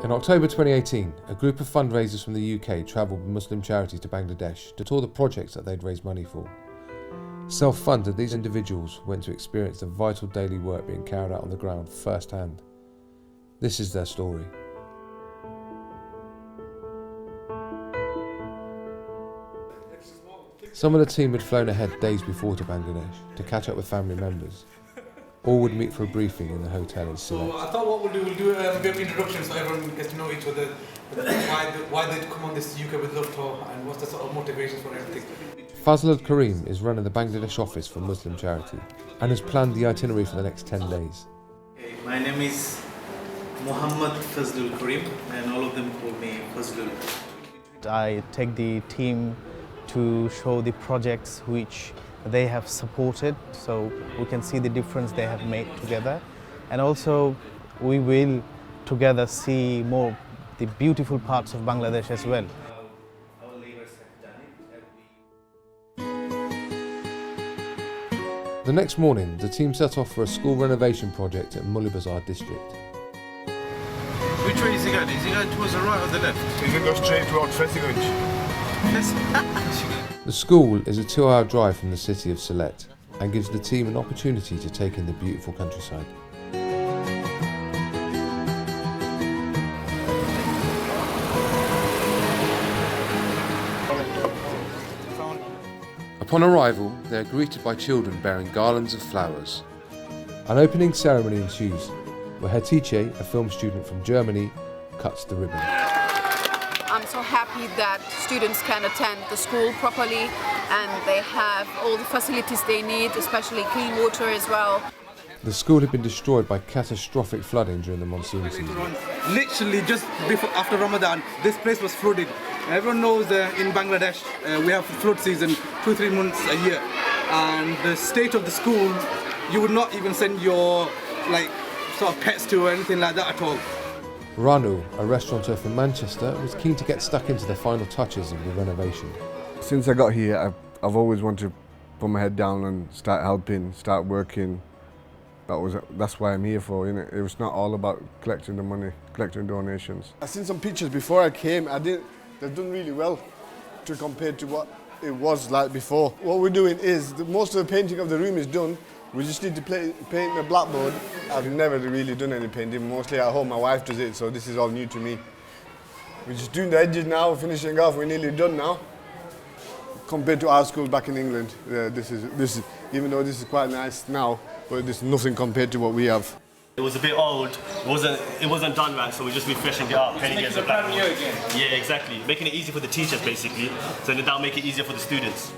In October 2018, a group of fundraisers from the UK travelled with Muslim charities to Bangladesh to tour the projects that they'd raised money for. Self-funded, these individuals went to experience the vital daily work being carried out on the ground firsthand. This is their story. Some of the team had flown ahead days before to Bangladesh to catch up with family members. All would meet for a briefing in the hotel in Sylhet. So I thought what we'll do a bit of introduction so everyone gets to know each other, why they come on this UK with Love tour and what's the sort of motivations for everything. Fazlul Karim is running the Bangladesh office for Muslim charity and has planned the itinerary for the next 10 days. My name is Muhammad Fazlul Karim and all of them call me Fazlul. I take the team to show the projects which they have supported, so we can see the difference they have made together, and also we will together see more the beautiful parts of Bangladesh as well. The next morning, the team set off for a school renovation project at Mulli Bazar district. Which way is he going? Is he going towards the right or the left? He's going to go straight towards Fesigunj. The school is a 2-hour drive from the city of Sylhet and gives the team an opportunity to take in the beautiful countryside. Upon arrival, they are greeted by children bearing garlands of flowers. An opening ceremony ensues, where Hatice, a film student from Germany, cuts the ribbon. I'm so happy that students can attend the school properly and they have all the facilities they need, especially clean water as well. The school had been destroyed by catastrophic flooding during the monsoon season. Literally just after Ramadan, this place was flooded. Everyone knows in Bangladesh we have flood season 2-3 months a year, and the state of the school, you would not even send your sort of pets to or anything like that at all. Ranu, a restaurateur from Manchester, was keen to get stuck into the final touches of the renovation. Since I got here, I've always wanted to put my head down and start helping, start working. That's why I'm here for, you know. It was not all about collecting the money, collecting donations. I've seen some pictures before I came. They've done really well compared to what it was like before. What we're doing is, most of the painting of the room is done. We just need to paint the blackboard. I've never really done any painting, mostly at home. My wife does it, so this is all new to me. We're just doing the edges now, finishing off. We're nearly done now. Compared to our school back in England, this is even though this is quite nice now, but this is nothing compared to what we have. It was a bit old. It wasn't done right, so we're just refreshing it up, painting it as a blackboard. Yeah, exactly. Making it easy for the teachers, basically, so then that'll make it easier for the students.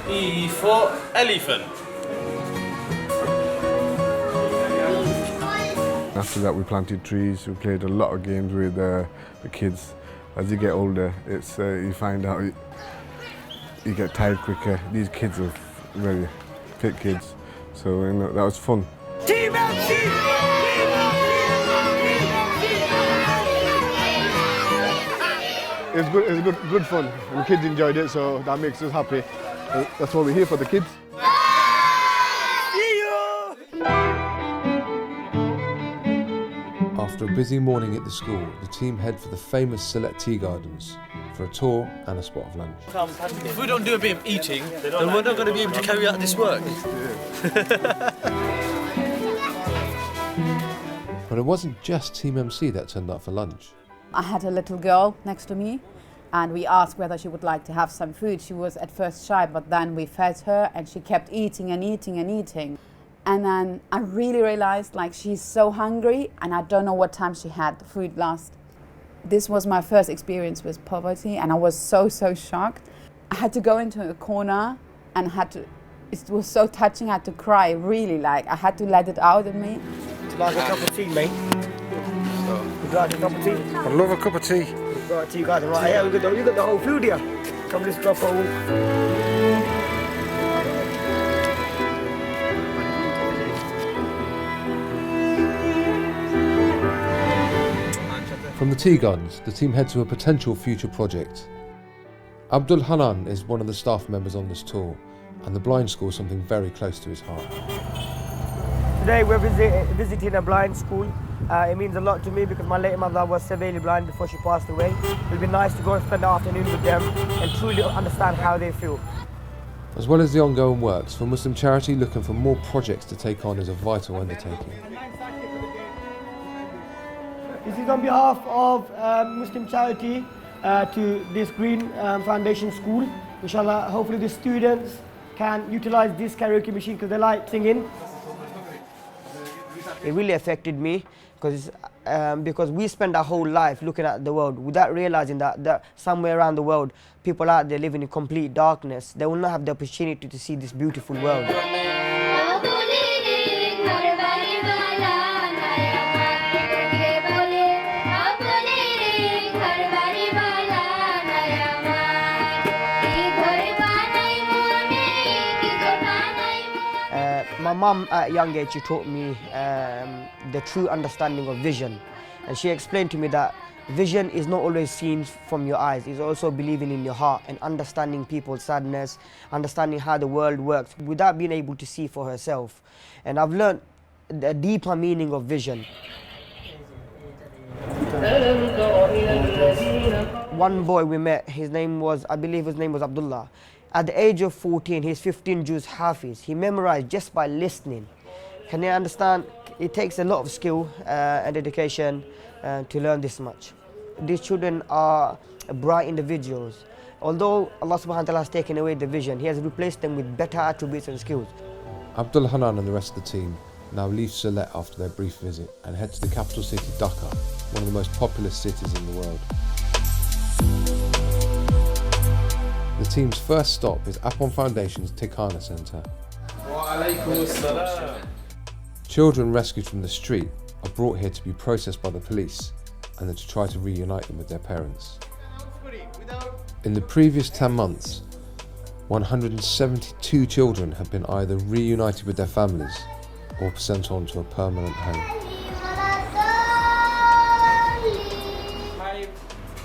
E for elephant. After that, we planted trees. We played a lot of games with the kids. As you get older, it's you find out you get tired quicker. These kids are very fit kids, so you know, that was fun. Team MC! It's good fun, and the kids enjoyed it, so that makes us happy. That's why we're here for the kids. See you! After a busy morning at the school, the team head for the famous Sylhet Tea Gardens for a tour and a spot of lunch. If we don't do a bit of eating, then we're not going to be able to carry out this work. But it wasn't just Team MC that turned up for lunch. I had a little girl next to me and we asked whether she would like to have some food. She was at first shy, but then we fed her and she kept eating and eating and eating. And then I really realized she's so hungry and I don't know what time she had the food last. This was my first experience with poverty and I was so shocked. I had to go into a corner and it was so touching, I had to cry really, I had to let it out of me. Would you like a cup of tea, mate? Would you like a cup of tea? I love a cup of tea. Right, you guys are right here. You got the whole food here. Come, let's go for a walk. From the tea gardens, the team head to a potential future project. Abdul Hanan is one of the staff members on this tour, and the blind school is something very close to his heart. Today we're visiting a blind school. It means a lot to me because my late mother was severely blind before she passed away. It'll be nice to go and spend the afternoon with them and truly understand how they feel. As well as the ongoing works, for Muslim Charity, looking for more projects to take on is a vital undertaking. This is on behalf of Muslim Charity to this Green Foundation School. Inshallah, hopefully the students can utilize this karaoke machine because they like singing. It really affected me because we spend our whole life looking at the world without realizing that somewhere around the world, people out there living in complete darkness. They will not have the opportunity to see this beautiful world. My mum at a young age, she taught me the true understanding of vision. And she explained to me that vision is not always seen from your eyes, it's also believing in your heart and understanding people's sadness, understanding how the world works without being able to see for herself. And I've learned the deeper meaning of vision. One boy we met, I believe his name was Abdullah. At the age of 14, he's 15 juz Hafiz. He memorized just by listening. Can you understand? It takes a lot of skill and dedication to learn this much. These children are bright individuals. Although Allah subhanahu wa ta'ala has taken away the vision, He has replaced them with better attributes and skills. Abdul Hanan and the rest of the team now leave Sylhet after their brief visit and head to the capital city Dhaka, one of the most populous cities in the world. The team's first stop is Appon Foundation's Tikana Centre. Children rescued from the street are brought here to be processed by the police and then to try to reunite them with their parents. In the previous 10 months, 172 children have been either reunited with their families or sent on to a permanent home.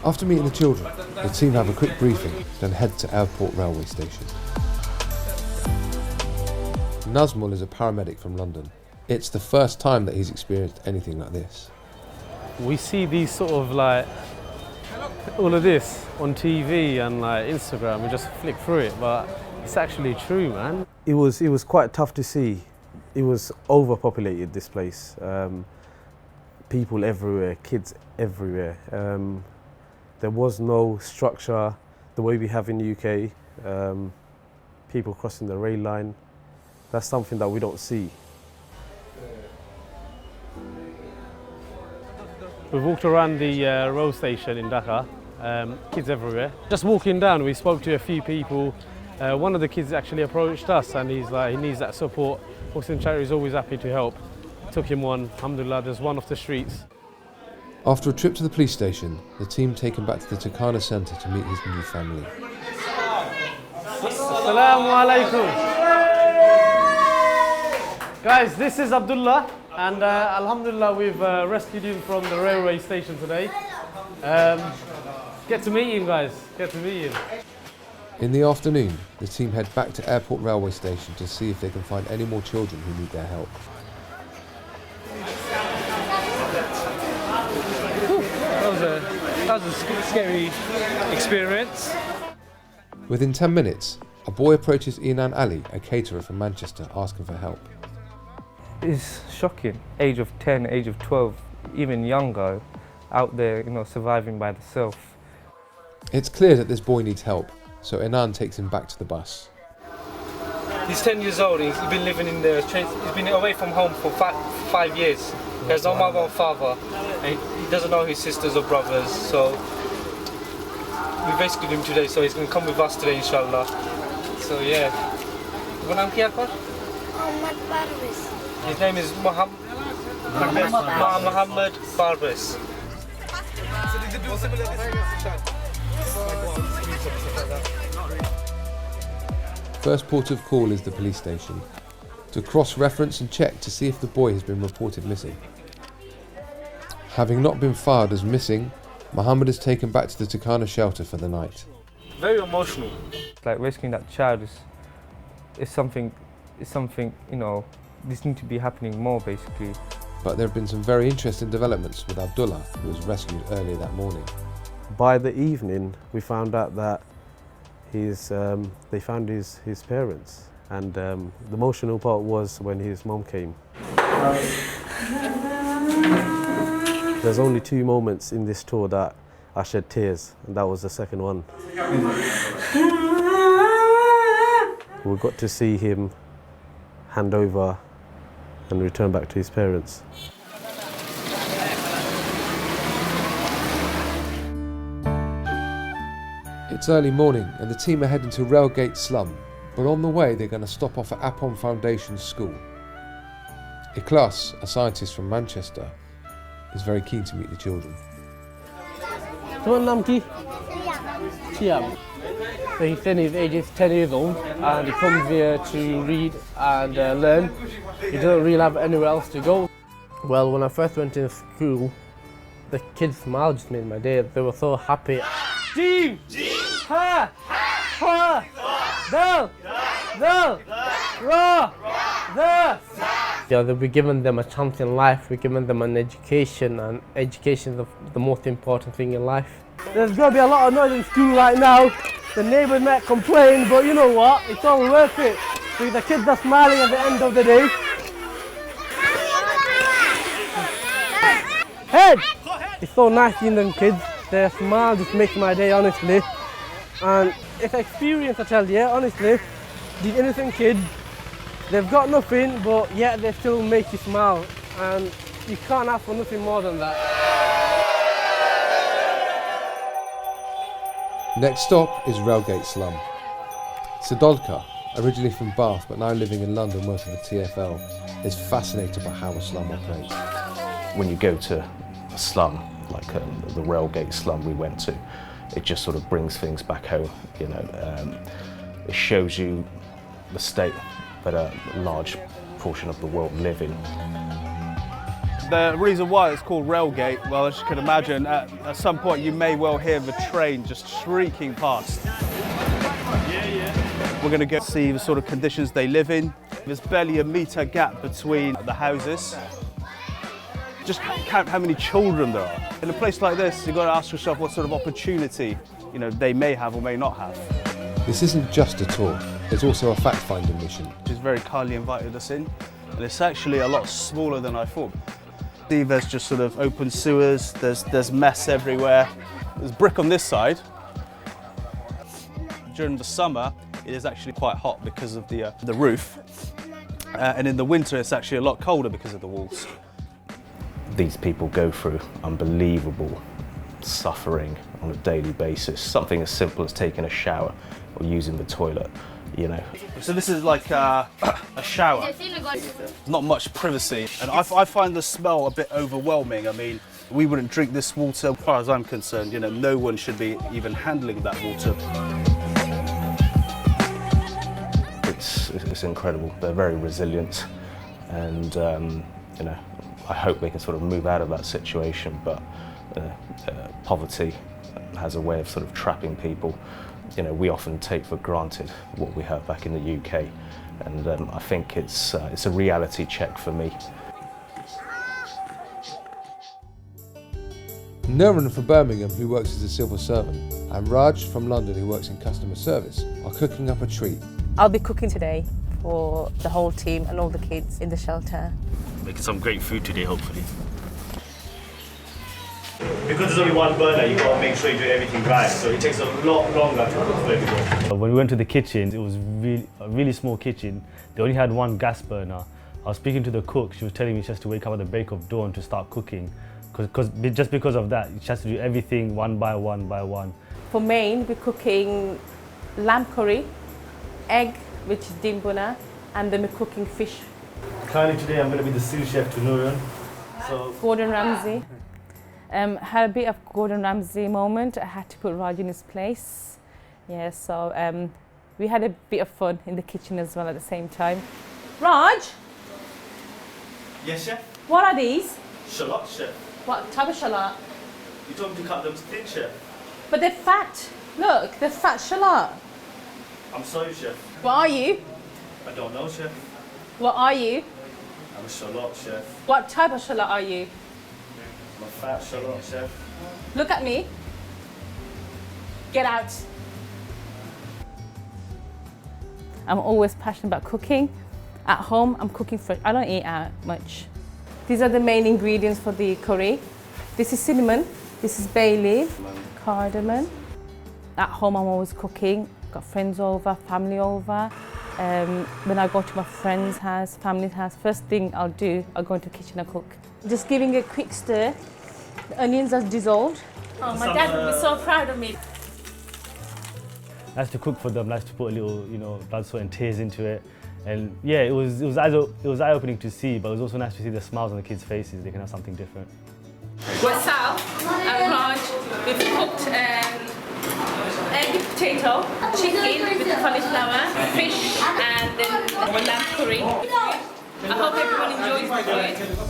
After meeting the children, the team have a quick briefing, then head to Airport Railway Station. Nazmul is a paramedic from London. It's the first time that he's experienced anything like this. We see these sort of like, all of this on TV and like Instagram, we just flick through it, but it's actually true, man. It was quite tough to see. It was overpopulated, this place. People everywhere, kids everywhere. There was no structure the way we have in the UK. People crossing the rail line. That's something that we don't see. We've walked around the rail station in Dhaka, kids everywhere. Just walking down, we spoke to a few people. One of the kids actually approached us and he's like, he needs that support. Muslim Charity is always happy to help. Took him one, alhamdulillah, there's one off the streets. After a trip to the police station, the team take him back to the Tikana Centre to meet his new family. Assalamu alaikum. Guys, this is Abdullah, and alhamdulillah we've rescued him from the railway station today. Get to meet him, guys, get to meet him. In the afternoon, the team head back to Airport Railway Station to see if they can find any more children who need their help. That was a scary experience. Within 10 minutes, a boy approaches Inan Ali, a caterer from Manchester, asking for help. It's shocking. Age of 10, age of 12, even younger, out there, surviving by themselves. It's clear that this boy needs help, so Inan takes him back to the bus. He's 10 years old, he's been living in the streets, he's been away from home for 5 years. He has no mother or father, and he doesn't know his sisters or brothers, so we rescued him today, so he's going to come with us today, inshallah. So yeah. What name is his name is Muhammad Barbis. First port of call is the police station, to cross-reference and check to see if the boy has been reported missing. Having not been filed as missing, Muhammad is taken back to the Tikana shelter for the night. Very emotional. Like rescuing that child is something, this needs to be happening more, basically. But there have been some very interesting developments with Abdullah, who was rescued earlier that morning. By the evening, we found out that they found his parents, and the emotional part was when his mom came. There's only 2 moments in this tour that I shed tears, and that was the second one. We got to see him hand over and return back to his parents. It's early morning and the team are heading to Railgate slum, but on the way they're going to stop off at Appon Foundation School. Ikhlas, a scientist from Manchester, is very keen to meet the children. So he said his age is 10 years old and he comes here to read and learn. He doesn't really have anywhere else to go. Well, when I first went into school, the kids' smiles just made my day. They were so happy. Jim! Ha! Ha! Dal! Dal! Ra! Da! Yeah, we're giving them a chance in life. We're giving them an education, and education is the most important thing in life. There's going to be a lot of noise in school right now. The neighbours might complain, but you know what? It's all worth it. Because the kids are smiling at the end of the day. Head! It's so nice seeing them kids. Their smile just makes my day, honestly. And it's experience, I tell you, honestly. These innocent kids, they've got nothing, but yet they still make you smile. And you can't ask for nothing more than that. Next stop is Railgate slum. Sadolka, originally from Bath but now living in London working for TfL, is fascinated by how a slum operates. When you go to a slum, like the Railgate slum we went to, it just sort of brings things back home, you know. It shows you the state that a large portion of the world live in. The reason why it's called Railgate, well, as you can imagine, at some point you may well hear the train just shrieking past. We're going to go see the sort of conditions they live in. There's barely a metre gap between the houses. Just count how many children there are. In a place like this, you've got to ask yourself what sort of opportunity, you know, they may have or may not have. This isn't just a tour, it's also a fact-finding mission. She's very kindly invited us in, and it's actually a lot smaller than I thought. There's just sort of open sewers, there's mess everywhere. There's brick on this side. During the summer, it is actually quite hot because of the roof. And in the winter, it's actually a lot colder because of the walls. These people go through unbelievable suffering on a daily basis. Something as simple as taking a shower or using the toilet, you know. So this is like a shower. Not much privacy, and I find the smell a bit overwhelming. I mean, we wouldn't drink this water. As far as I'm concerned, you know, no one should be even handling that water. It's incredible. They're very resilient, and you know, I hope they can sort of move out of that situation. But poverty has a way of sort of trapping people. You know, we often take for granted what we have back in the UK, and I think it's a reality check for me. Naren from Birmingham, who works as a civil servant, and Raj from London, who works in customer service, are cooking up a treat. I'll be cooking today for the whole team and all the kids in the shelter. Making some great food today, hopefully. Because there's only one burner, you gotta make sure you do everything right, so it takes a lot longer to cook for everyone. When we went to the kitchen, it was a really small kitchen. They only had one gas burner. I was speaking to the cook, she was telling me she has to wake up at the break of dawn to start cooking. Just because of that, she has to do everything one by one by one. For main, we're cooking lamb curry, egg, which is dimbuna, and then we're cooking fish. Kindly today I'm going to be the sous chef to Nuran. So Gordon Ramsay. Had a bit of Gordon Ramsay moment. I had to put Raj in his place. Yeah, so we had a bit of fun in the kitchen as well at the same time. Raj? Yes, chef? What are these? Shallot, chef. What type of shallot? You told me to cut them thin, chef. But they're fat. Look, they're fat shallot. I'm sorry, chef. What are you? I don't know, chef. What are you? I'm a shallot chef. What type of shallot are you? I'm a fat shallot chef. Look at me. Get out. I'm always passionate about cooking. At home, I'm cooking fresh. I don't eat out much. These are the main ingredients for the curry. This is cinnamon, this is bay leaf, cardamom. At home, I'm always cooking. Got friends over, family over. When I go to my friend's house, family's house, first thing I'll do, I'll go into the kitchen and cook. Just giving a quick stir. The onions are dissolved. Oh, my dad would be so proud of me. Nice to cook for them, nice to put a little, blood, sweat and tears into it. And yeah, it was eye-opening to see, but it was also nice to see the smiles on the kids' faces. They can have something different. With Sal and Raj, we've cooked egg potato, chicken with the cauliflower, fish, and then lamb curry. I hope everyone enjoys the food.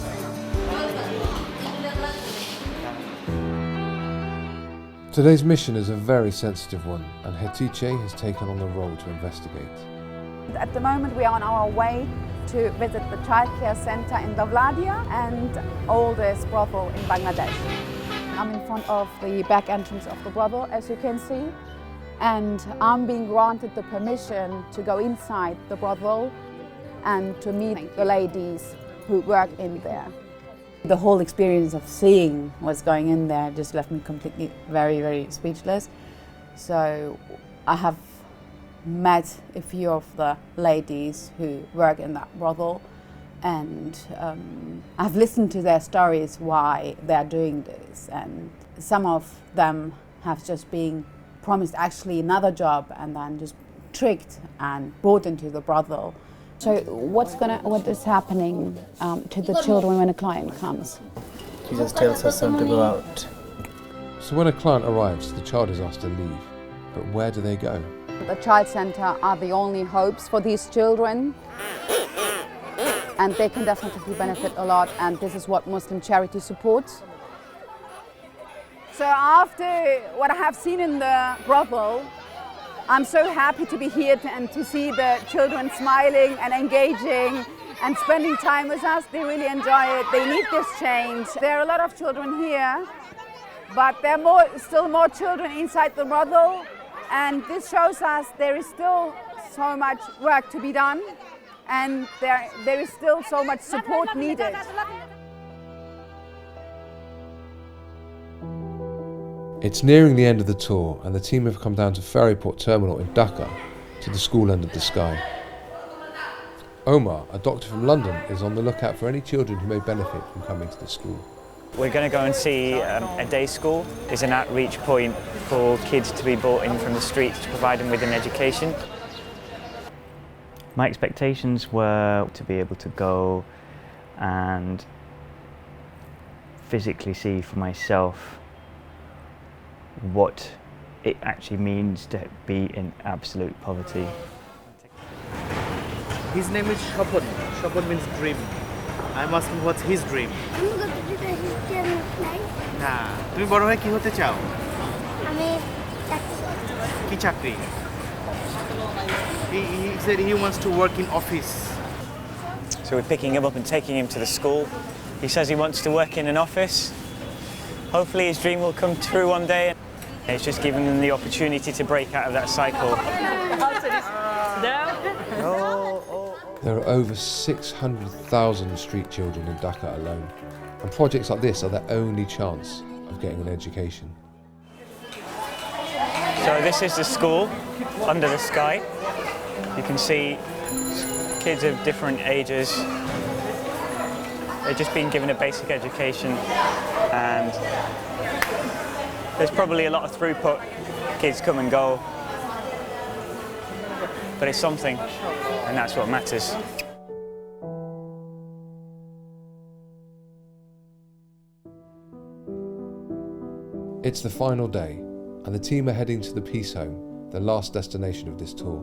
Today's mission is a very sensitive one, and Hetice has taken on the role to investigate. At the moment we are on our way to visit the childcare center in Davladia and oldest brothel in Bangladesh. I'm in front of the back entrance of the brothel, as you can see, and I'm being granted the permission to go inside the brothel and to meet the ladies who work in there. The whole experience of seeing what's going in there just left me completely very speechless. So I have met a few of the ladies who work in that brothel, and I've listened to their stories why they're doing this, and some of them have just been promised actually another job and then just tricked and brought into the brothel. So what is happening to the children when a client comes? He just tells her son to go out. So when a client arrives, the child is asked to leave, but where do they go? The child center are the only hopes for these children, and they can definitely benefit a lot, and this is what Muslim Charity supports. So after what I have seen in the brothel, I'm so happy to be here and to see the children smiling and engaging and spending time with us. They really enjoy it. They need this change. There are a lot of children here, but there are still more children inside the brothel, and this shows us there is still so much work to be done, and there is still so much support needed. It's nearing the end of the tour, and the team have come down to Ferryport Terminal in Dhaka to the school end of the sky. Omar, a doctor from London, is on the lookout for any children who may benefit from coming to the school. We're going to go and see a day school. It's an outreach point for kids to be brought in from the streets to provide them with an education. My expectations were to be able to go and physically see for myself what it actually means to be in absolute poverty. His name is Shapon. Shapon means dream. I'm asking what's his dream? না তুমি বড় হয়ে কি হতে চাও? আমি কি চাকরি? He said he wants to work in office. So we're picking him up and taking him to the school. He says he wants to work in an office. Hopefully his dream will come true one day. It's just giving them the opportunity to break out of that cycle. There are over 600,000 street children in Dhaka alone, and projects like this are their only chance of getting an education. So this is the school under the sky. You can see kids of different ages. They're just being given a basic education, and there's probably a lot of throughput. Kids come and go, but it's something, and that's what matters. It's the final day, and the team are heading to the Peace Home, the last destination of this tour.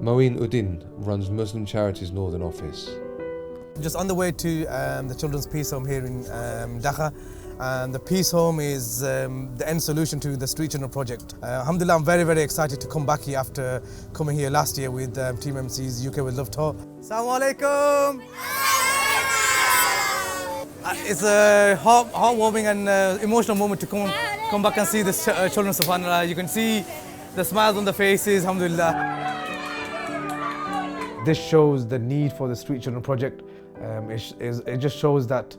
Moeen Uddin runs Muslim Charity's Northern Office. Just on the way to the Children's Peace Home here in Dhaka, and the Peace Home is the end solution to the Street Children project. Alhamdulillah, I'm very excited to come back here after coming here last year with Team MC's UK with Love Tour. Assalamu alaikum! It's a heartwarming and emotional moment to come back and see the children, subhanAllah. You can see the smiles on the faces, alhamdulillah. This shows the need for the Street Children Project. It just shows that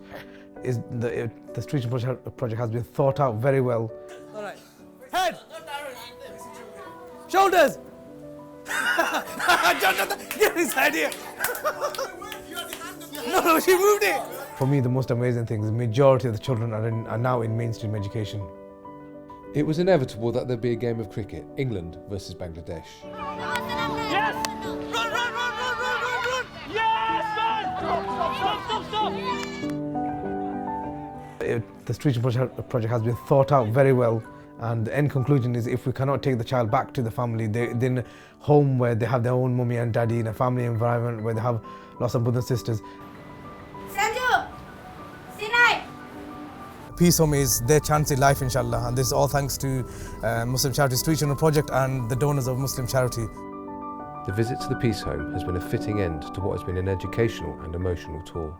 the Street Children Project has been thought out very well. All right. Head! Shoulders! Get inside here! No, she moved it! For me, the most amazing thing is the majority of the children are now in mainstream education. It was inevitable that there'd be a game of cricket, England versus Bangladesh. Yes! Run, run, run, run, run, run, run! Yes, man! Stop, stop, stop! The Street Children Project has been thought out very well, and the end conclusion is if we cannot take the child back to the family, they're in a home where they have their own mummy and daddy, in a family environment where they have lots of brothers and sisters. Peace Home is their chance in life, inshallah, and this is all thanks to Muslim Charity Street Children Project and the donors of Muslim Charity. The visit to the Peace Home has been a fitting end to what has been an educational and emotional tour.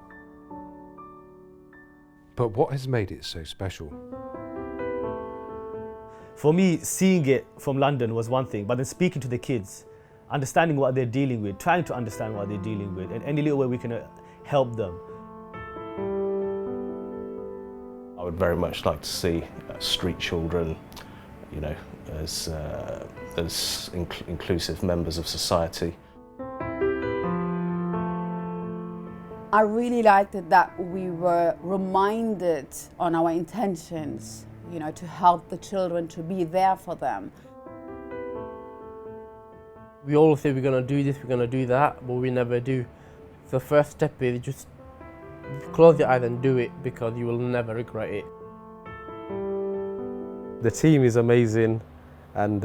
But what has made it so special? For me, seeing it from London was one thing, but then speaking to the kids, understanding what they're dealing with, trying to understand what they're dealing with, and any little way we can help them. I would very much like to see street children, as inclusive members of society. I really liked it that we were reminded on our intentions, to help the children, to be there for them. We all say we're going to do this, we're going to do that, but we never do. The first step is just close your eyes and do it, because you will never regret it. The team is amazing, and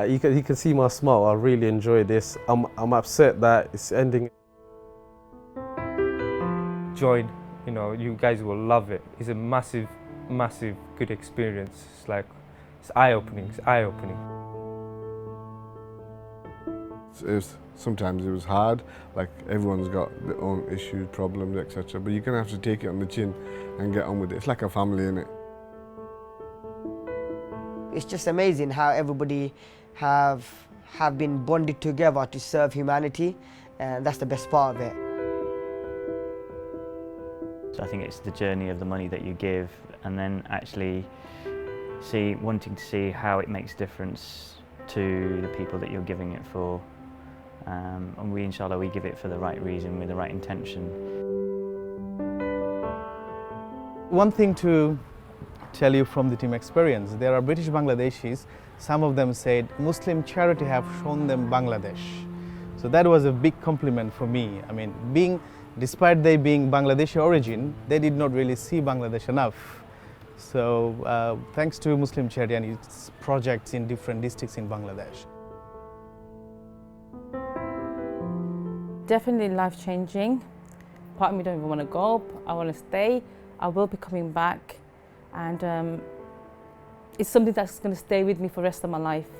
you can see my smile. I really enjoy this. I'm upset that it's ending. Join, you guys will love it. It's a massive good experience. It's eye-opening. Sometimes it was hard, like everyone's got their own issues, problems, etc. But you're gonna have to take it on the chin and get on with it. It's like a family, innit? It's just amazing how everybody have been bonded together to serve humanity, and that's the best part of it. So I think it's the journey of the money that you give, and then actually wanting to see how it makes a difference to the people that you're giving it for. And we, inshallah, we give it for the right reason, with the right intention. One thing to tell you from the team experience, there are British Bangladeshis, some of them said Muslim Charity have shown them Bangladesh. So that was a big compliment for me. I mean, despite they being Bangladeshi origin, they did not really see Bangladesh enough. So thanks to Muslim Charity and its projects in different districts in Bangladesh. Definitely life-changing. Part of me don't even want to go. I want to stay. I will be coming back, and it's something that's going to stay with me for the rest of my life.